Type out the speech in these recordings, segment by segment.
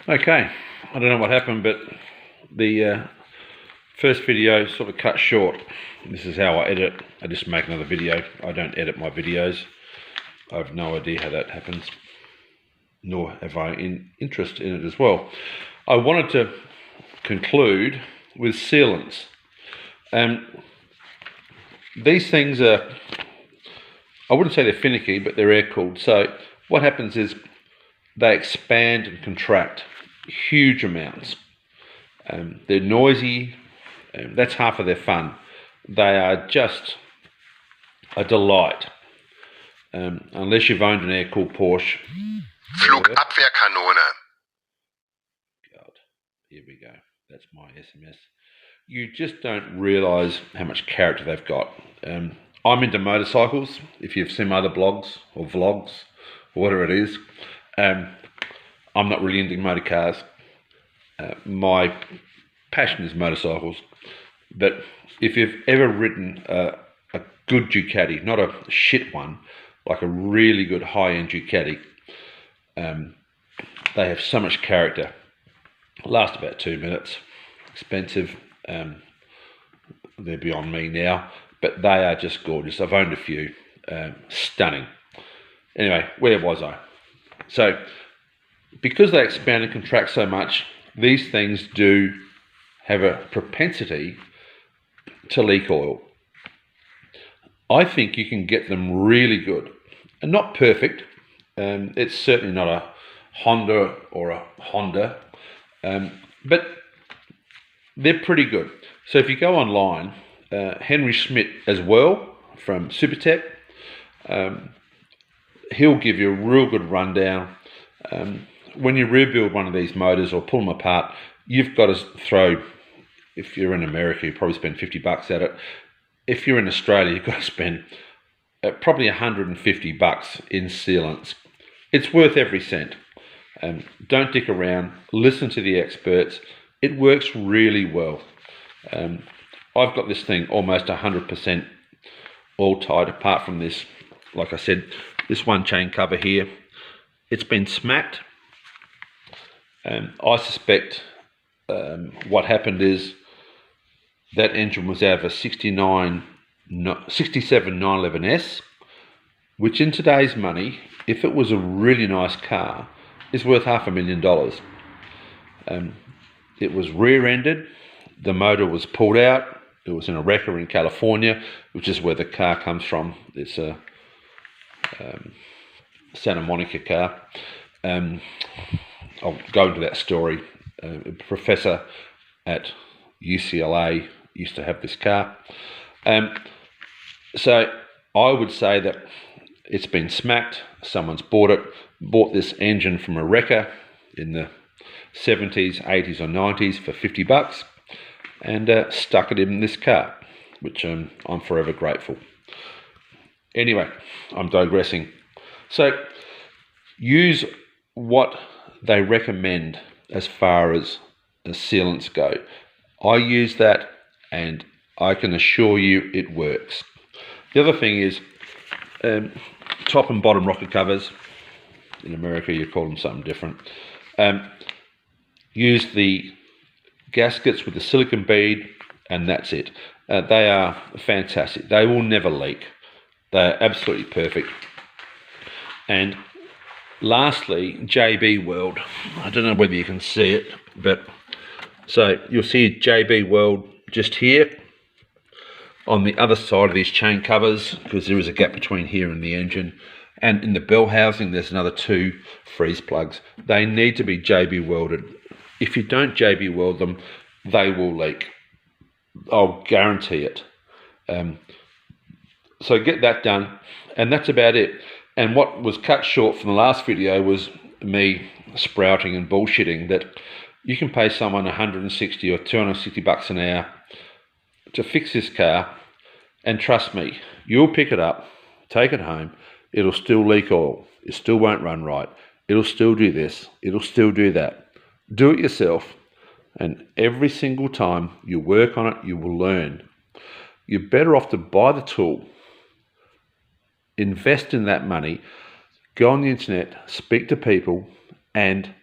Okay, I don't know what happened, but the first video sort of cut short. This is how I edit. I just make another video. I don't edit my videos. I have no idea how that happens, nor have I interest in it as well. I wanted to conclude with sealants. These things are, I wouldn't say they're finicky, but they're air-cooled. So what happens is they expand and contract huge amounts. They're noisy. That's half of their fun. They are just a delight. Unless you've owned an air-cooled Porsche. Flugabwehrkanone. God, here we go. That's my SMS. You just don't realise how much character they've got. I'm into motorcycles. If you've seen my other blogs or vlogs or whatever it is, I'm not really into motor cars. My passion is motorcycles. But if you've ever ridden a good Ducati, not a shit one, like a really good high-end Ducati, they have so much character. Last about 2 minutes. Expensive. They're beyond me now, but they are just gorgeous. I've owned a few. Stunning. Anyway, where was I? So, because they expand and contract so much, these things do have a propensity to leak oil. I think you can get them really good, and not perfect. It's certainly not a Honda or a Honda, but they're pretty good. So if you go online, Henry Schmidt as well from Supertech, he'll give you a real good rundown. When you rebuild one of these motors or pull them apart, you've got to throw, if you're in America, you probably spend $50 at it. If you're in Australia, you've got to spend probably $150 in sealants. It's worth every cent. Don't dick around. Listen to the experts. It works really well. I've got this thing almost 100% all tight, apart from this, like I said, this one chain cover here. It's been smacked. I suspect what happened is that engine was out of a 67 911S, which in today's money, if it was a really nice car, is worth $500,000. It was rear-ended. The motor was pulled out. It was in a wrecker in California, which is where the car comes from. It's a Santa Monica car. I'll go into that story. A professor at UCLA used to have this car. So I would say that it's been smacked. Someone's bought this engine from a wrecker in the 70s, 80s or 90s for $50 and stuck it in this car, which I'm forever grateful. Anyway, I'm digressing. So use what they recommend as far as sealants go. I use that and I can assure you it works. The other thing is top and bottom rocker covers. In America you call them something different. Use the gaskets with the silicone bead and that's it. They are fantastic. They will never leak. They're absolutely perfect. And lastly, JB World. I don't know whether you can see it, but so you'll see JB World just here on the other side of these chain covers, because there is a gap between here and the engine. And in the bell housing, there's another 2 freeze plugs. They need to be JB welded. If you don't JB weld them, they will leak. I'll guarantee it. So get that done, and that's about it. And what was cut short from the last video was me sprouting and bullshitting that you can pay someone $160 or $260 an hour to fix this car, and trust me, you'll pick it up, take it home, it'll still leak oil, it still won't run right, it'll still do this, it'll still do that. Do it yourself, and every single time you work on it, you will learn. You're better off to buy the tool, invest in that money, go on the internet, speak to people, and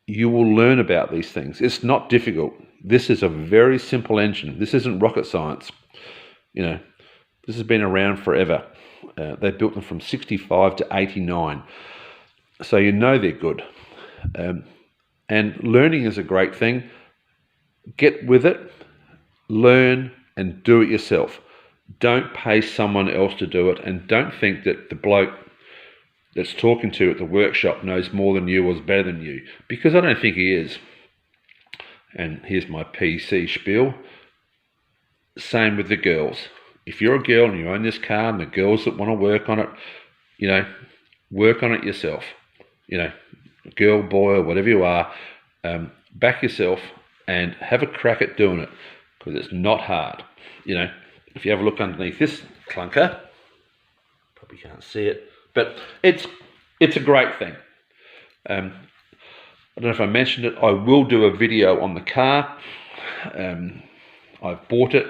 you will learn about these things. It's not difficult. This is a very simple engine. This isn't rocket science. You know, this has been around forever. They built them from 65 to 89. So you know they're good. And learning is a great thing. Get with it, learn, and do it yourself. Don't pay someone else to do it, and don't think that the bloke that's talking to you at the workshop knows more than you or is better than you, because I don't think he is. And here's my PC spiel. Same with the girls. If you're a girl and you own this car, and the girls that want to work on it, you know, work on it yourself. You know, girl, boy, or whatever you are, back yourself and have a crack at doing it, because it's not hard. You know, if you have a look underneath this clunker, probably can't see it, but it's a great thing. I don't know if I mentioned it. I will do a video on the car. I've bought it.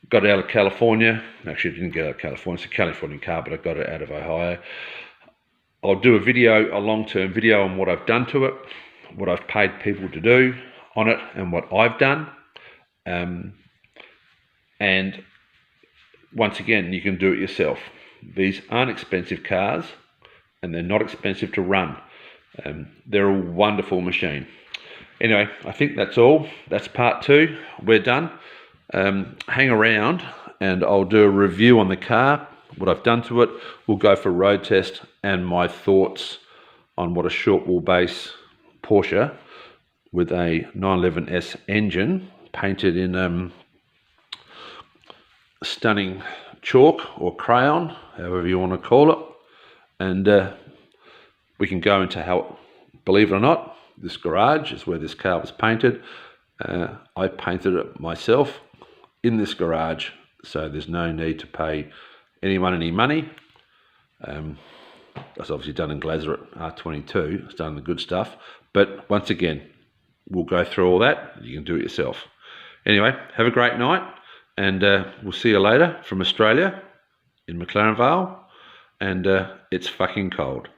Got it out of California. Actually, I didn't get it out of California. It's a Californian car, but I got it out of Ohio. I'll do a video, a long-term video on what I've done to it, what I've paid people to do on it, and what I've done. And once again, you can do it yourself. These aren't expensive cars, and they're not expensive to run. They're a wonderful machine. Anyway, I think that's all. That's part 2. We're done. Hang around and I'll do a review on the car, what I've done to it. We'll go for road test and my thoughts on what a short wheelbase Porsche with a 911S engine painted in stunning chalk or crayon, however you want to call it. And we can go into how, believe it or not, this garage is where this car was painted. I painted it myself in this garage, so there's no need to pay anyone any money. That's obviously done in Glazer at R22. It's done the good stuff. But once again, we'll go through all that. You can do it yourself. Anyway, have a great night, and we'll see you later from Australia in McLaren Vale. And it's fucking cold.